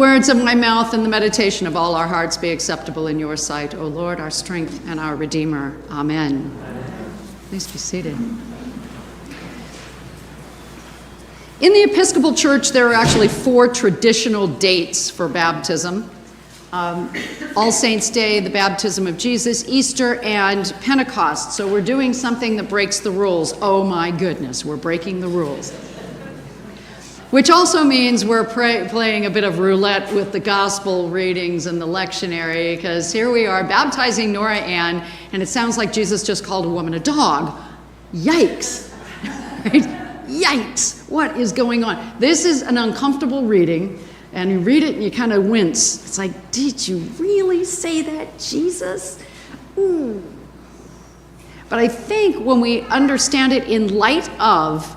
Words of my mouth and the meditation of all our hearts be acceptable in your sight, O Lord, our strength and our Redeemer. Amen. Please be seated. In the Episcopal Church, there are actually 4 traditional dates for baptism. All Saints' Day, the baptism of Jesus, Easter, and Pentecost. So we're doing something that breaks the rules. Oh my goodness, we're breaking the rules. Which also means we're playing a bit of roulette with the gospel readings and the lectionary, because here we are baptizing Nora Ann, and it sounds like Jesus just called a woman a dog. Yikes. Right? Yikes. What is going on? This is an uncomfortable reading, and you read it and you kind of wince. It's like, did you really say that, Jesus? Ooh. But I think when we understand it in light of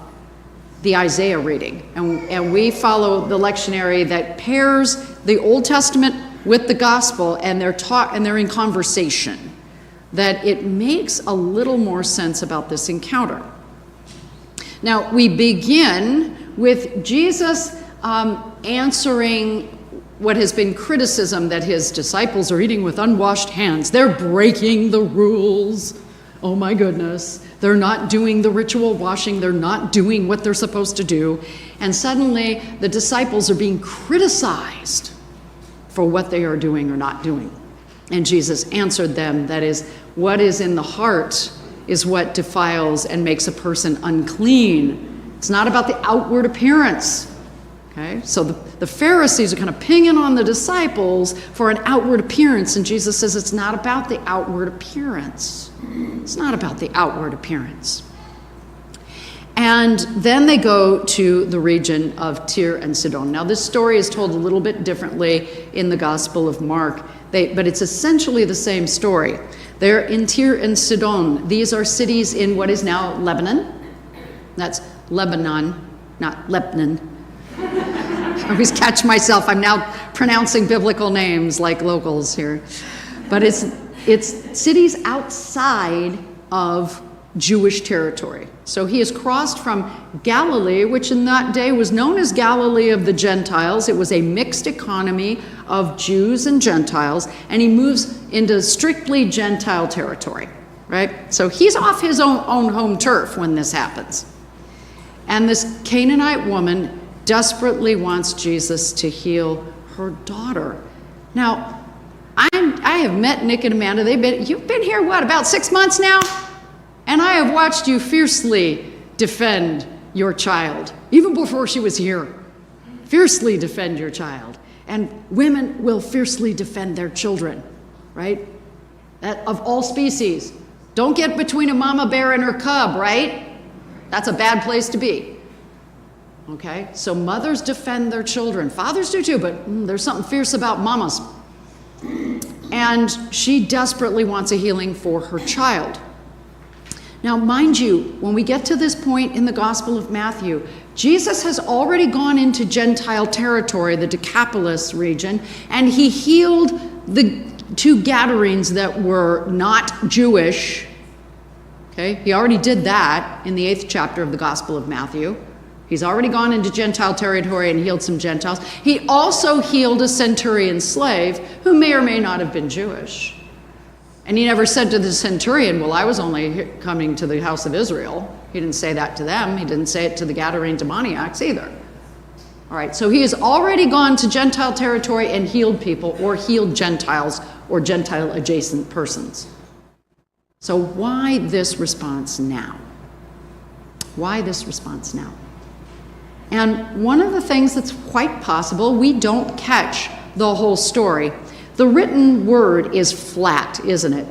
the Isaiah reading, and we follow the lectionary that pairs the Old Testament with the gospel, and they're in conversation, that it makes a little more sense about this encounter. Now, we begin with Jesus answering what has been criticism that his disciples are eating with unwashed hands. They're breaking the rules. Oh my goodness. They're not doing the ritual washing. They're not doing what they're supposed to do. And suddenly the disciples are being criticized for what they are doing or not doing. And Jesus answered them, that is, what is in the heart is what defiles and makes a person unclean. It's not about the outward appearance. Okay, so the Pharisees are kind of pinging on the disciples for an outward appearance, and Jesus says it's not about the outward appearance. It's not about the outward appearance. And then they go to the region of Tyre and Sidon. Now, this story is told a little bit differently in the Gospel of Mark, but it's essentially the same story. They're in Tyre and Sidon. These are cities in what is now Lebanon. That's Lebanon, not Lebanon. I always catch myself. I'm now pronouncing biblical names like locals here. But it's cities outside of Jewish territory. So he has crossed from Galilee, which in that day was known as Galilee of the Gentiles. It was a mixed economy of Jews and Gentiles, and he moves into strictly Gentile territory, right? So he's off his own home turf when this happens. And this Canaanite woman desperately wants Jesus to heal her daughter. Now, I have met Nick and Amanda. You've been here, about 6 months now? And I have watched you fiercely defend your child, even before she was here. Fiercely defend your child. And women will fiercely defend their children, right? That, of all species. Don't get between a mama bear and her cub, right? That's a bad place to be. Okay, so mothers defend their children. Fathers do too, but there's something fierce about mamas. And she desperately wants a healing for her child. Now, mind you, when we get to this point in the Gospel of Matthew, Jesus has already gone into Gentile territory, the Decapolis region, and he healed the 2 Gadarenes that were not Jewish. Okay, he already did that in the 8th chapter of the Gospel of Matthew. He's already gone into Gentile territory and healed some Gentiles. He also healed a centurion slave who may or may not have been Jewish. And he never said to the centurion, well, I was only coming to the house of Israel. He didn't say that to them. He didn't say it to the Gadarene demoniacs either. All right, so he has already gone to Gentile territory and healed people, or healed Gentiles or Gentile adjacent persons. So why this response now? Why this response now? And one of the things that's quite possible, we don't catch the whole story. The written word is flat, isn't it?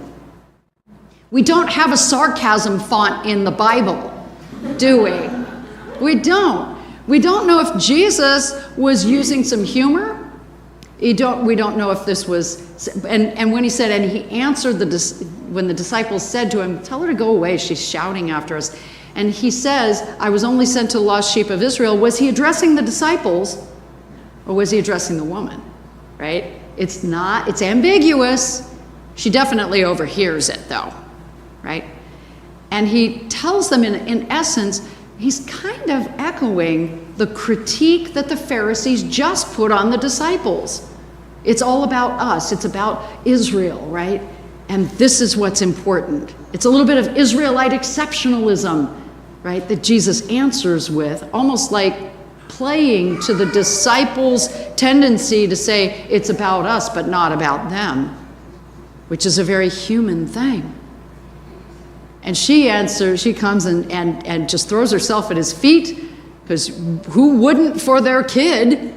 We don't have a sarcasm font in the Bible, do we? We don't. We don't know if Jesus was using some humor. We don't know if this was, and when he said, and he answered when the disciples said to him, tell her to go away, she's shouting after us. And he says, I was only sent to the lost sheep of Israel. Was he addressing the disciples, or was he addressing the woman? Right? It's ambiguous. She definitely overhears it though, right? And he tells them in essence, he's kind of echoing the critique that the Pharisees just put on the disciples. It's all about us. It's about Israel, right? And this is what's important. It's a little bit of Israelite exceptionalism, right, that Jesus answers with, almost like playing to the disciples' tendency to say it's about us but not about them, which is a very human thing. And she comes and just throws herself at his feet, because who wouldn't for their kid?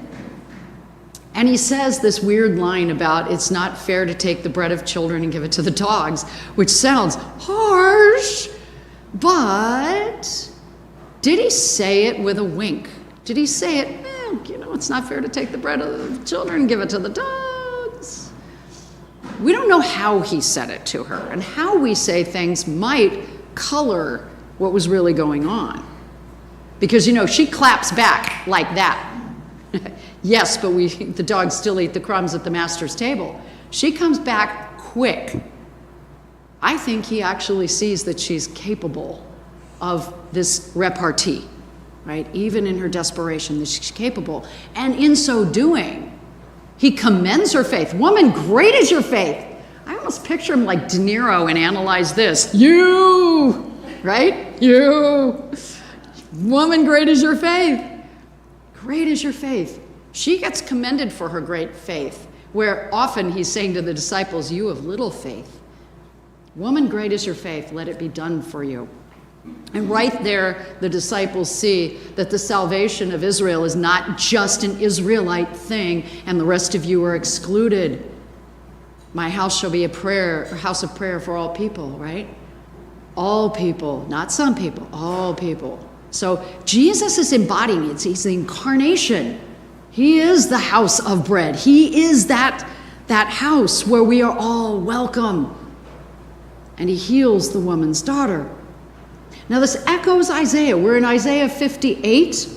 And he says this weird line about it's not fair to take the bread of children and give it to the dogs, which sounds harsh, but did he say it with a wink? Did he say it, it's not fair to take the bread of the children and give it to the dogs? We don't know how he said it to her, and how we say things might color what was really going on. Because, she claps back like that. Yes, but the dogs still eat the crumbs at the master's table. She comes back quick. I think he actually sees that she's capable of this repartee, right? Even in her desperation, that she's capable. And in so doing, he commends her faith. Woman, great is your faith. I almost picture him like De Niro and Analyze This. You, right? You. Woman, great is your faith. Great is your faith. She gets commended for her great faith, where often he's saying to the disciples, you have little faith. Woman, great is your faith. Let it be done for you. And right there, the disciples see that the salvation of Israel is not just an Israelite thing, and the rest of you are excluded. My house shall be a house of prayer for all people, right? All people, not some people, all people. So Jesus is embodying it. He's the incarnation. He is the house of bread. He is that house where we are all welcome. And he heals the woman's daughter. Now this echoes Isaiah. We're in Isaiah 58.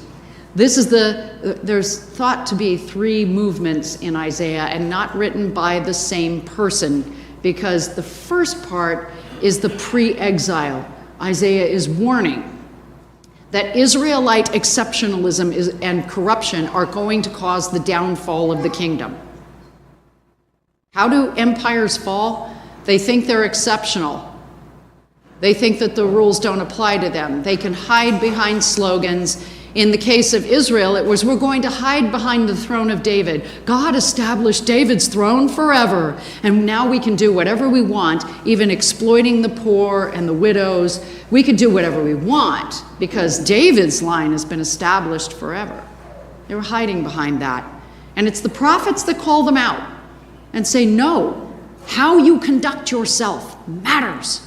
There's thought to be 3 movements in Isaiah, and not written by the same person, because the first part is the pre-exile. Isaiah is warning that Israelite exceptionalism and corruption are going to cause the downfall of the kingdom. How do empires fall? They think they're exceptional. They think that the rules don't apply to them. They can hide behind slogans. In the case of Israel, it was, we're going to hide behind the throne of David. God established David's throne forever, and now we can do whatever we want, even exploiting the poor and the widows. We can do whatever we want because David's line has been established forever. They were hiding behind that. And it's the prophets that call them out and say, no, how you conduct yourself matters.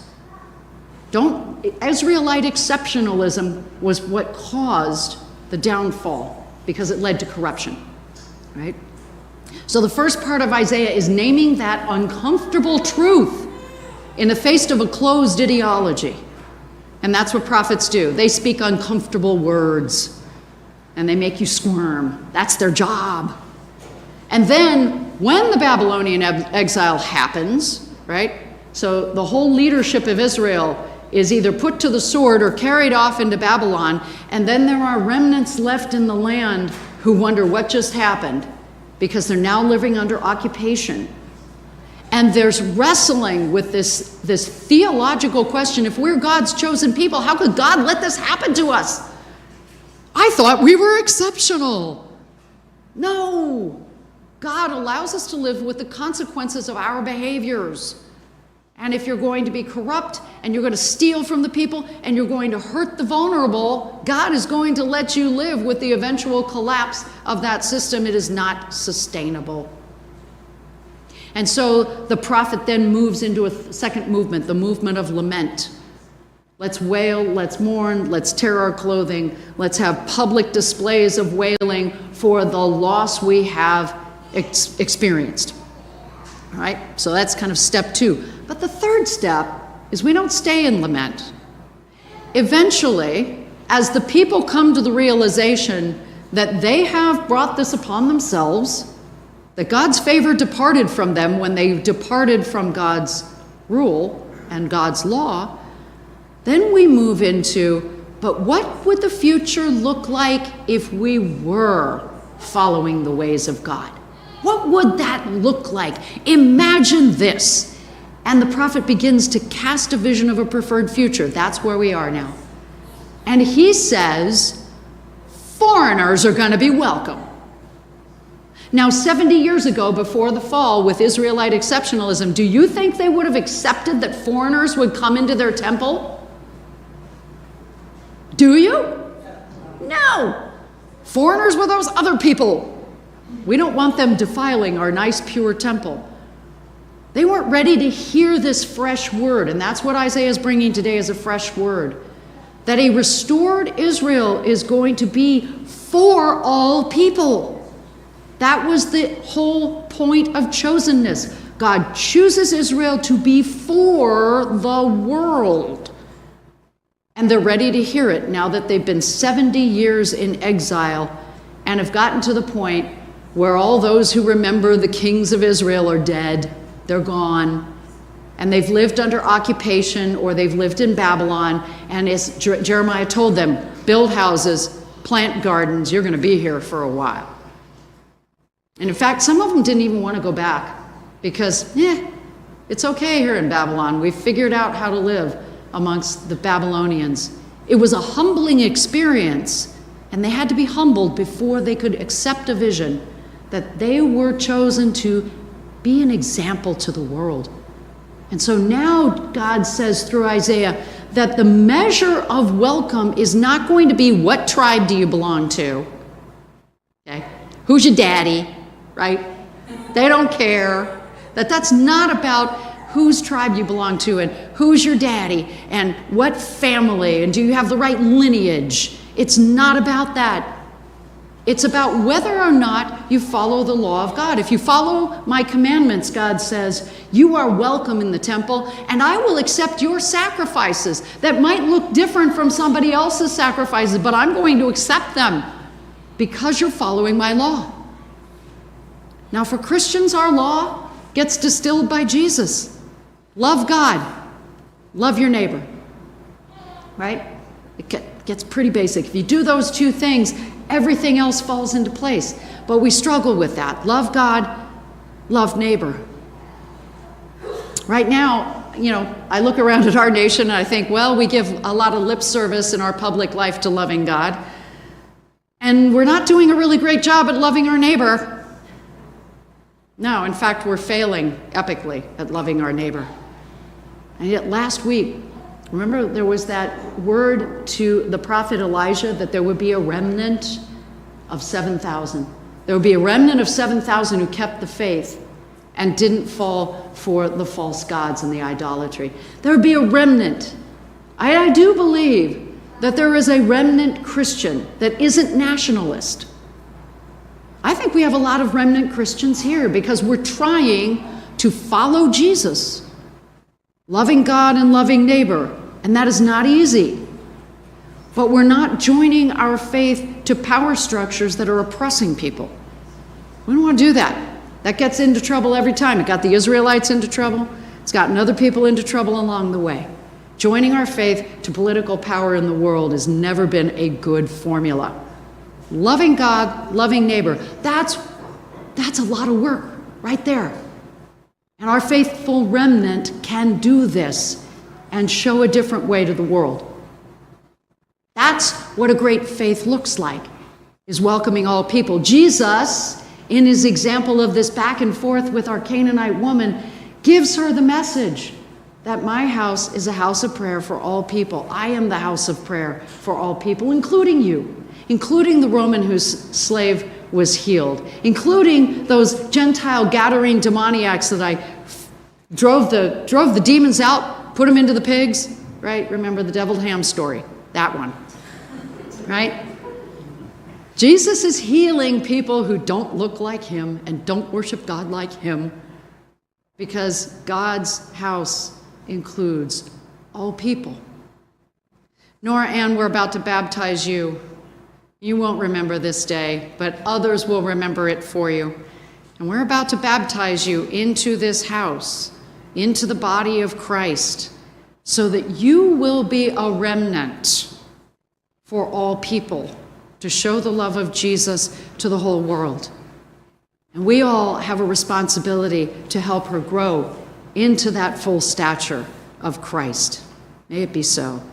Israelite exceptionalism was what caused the downfall because it led to corruption, right? So the first part of Isaiah is naming that uncomfortable truth in the face of a closed ideology. And that's what prophets do. They speak uncomfortable words and they make you squirm. That's their job. And then when the Babylonian exile happens, right? So the whole leadership of Israel is either put to the sword or carried off into Babylon, and then there are remnants left in the land who wonder what just happened because they're now living under occupation. And there's wrestling with this theological question. If we're God's chosen people, how could God let this happen to us? I thought we were exceptional. No, God allows us to live with the consequences of our behaviors. And if you're going to be corrupt and you're going to steal from the people and you're going to hurt the vulnerable, God is going to let you live with the eventual collapse of that system. It is not sustainable. And so the prophet then moves into a second movement, the movement of lament. Let's wail, let's mourn, let's tear our clothing, let's have public displays of wailing for the loss we have experienced. All right, so that's kind of step 2. But the third step is we don't stay in lament. Eventually, as the people come to the realization that they have brought this upon themselves, that God's favor departed from them when they departed from God's rule and God's law, then we move into But what would the future look like if we were following the ways of God? What would that look like? Imagine this. And the prophet begins to cast a vision of a preferred future. That's where we are now. And he says, foreigners are going to be welcome. Now, 70 years ago, before the fall, with Israelite exceptionalism, do you think they would have accepted that foreigners would come into their temple? Do you? No. Foreigners were those other people. We don't want them defiling our nice, pure temple. They weren't ready to hear this fresh word, and that's what Isaiah is bringing today as a fresh word. That a restored Israel is going to be for all people. That was the whole point of chosenness. God chooses Israel to be for the world. And they're ready to hear it now that they've been 70 years in exile and have gotten to the point where all those who remember the kings of Israel are dead. They're gone. And they've lived under occupation, or they've lived in Babylon. And as Jeremiah told them, build houses, plant gardens. You're going to be here for a while. And in fact, some of them didn't even want to go back because, it's okay here in Babylon. We've figured out how to live amongst the Babylonians. It was a humbling experience, and they had to be humbled before they could accept a vision that they were chosen to be an example to the world. And so now God says through Isaiah that the measure of welcome is not going to be what tribe do you belong to? Okay? Who's your daddy? Right? They don't care. That's not about whose tribe you belong to and who's your daddy and what family and do you have the right lineage. It's not about that. It's about whether or not you follow the law of God. If you follow my commandments, God says, you are welcome in the temple, and I will accept your sacrifices that might look different from somebody else's sacrifices, but I'm going to accept them because you're following my law. Now, for Christians, our law gets distilled by Jesus. Love God. Love your neighbor. Right? It gets pretty basic. If you do those two things, everything else falls into place. But we struggle with that. Love God, love neighbor. Right now, I look around at our nation and I think, well, we give a lot of lip service in our public life to loving God. And we're not doing a really great job at loving our neighbor. No, in fact, we're failing epically at loving our neighbor. And yet last week, remember there was that word to the prophet Elijah that there would be a remnant of 7,000. There would be a remnant of 7,000 who kept the faith and didn't fall for the false gods and the idolatry. There would be a remnant. I do believe that there is a remnant Christian that isn't nationalist. I think we have a lot of remnant Christians here because we're trying to follow Jesus, loving God and loving neighbor, and that is not easy. But we're not joining our faith to power structures that are oppressing people. We don't want to do that. That gets into trouble every time. It got the Israelites into trouble. It's gotten other people into trouble along the way. Joining our faith to political power in the world has never been a good formula. Loving God, loving neighbor, that's a lot of work right there. And our faithful remnant can do this and show a different way to the world. That's what a great faith looks like, is welcoming all people. Jesus, in his example of this back and forth with our Canaanite woman, gives her the message that my house is a house of prayer for all people. I am the house of prayer for all people, including you. Including the Roman whose slave was healed, including those Gentile Gadarene demoniacs that I drove the demons out, put them into the pigs, right? Remember the deviled ham story, that one, right? Jesus is healing people who don't look like him and don't worship God like him because God's house includes all people. Nora Ann, we're about to baptize you. You won't remember this day, but others will remember it for you. And we're about to baptize you into this house, into the body of Christ, so that you will be a remnant for all people, to show the love of Jesus to the whole world. And we all have a responsibility to help her grow into that full stature of Christ. May it be so.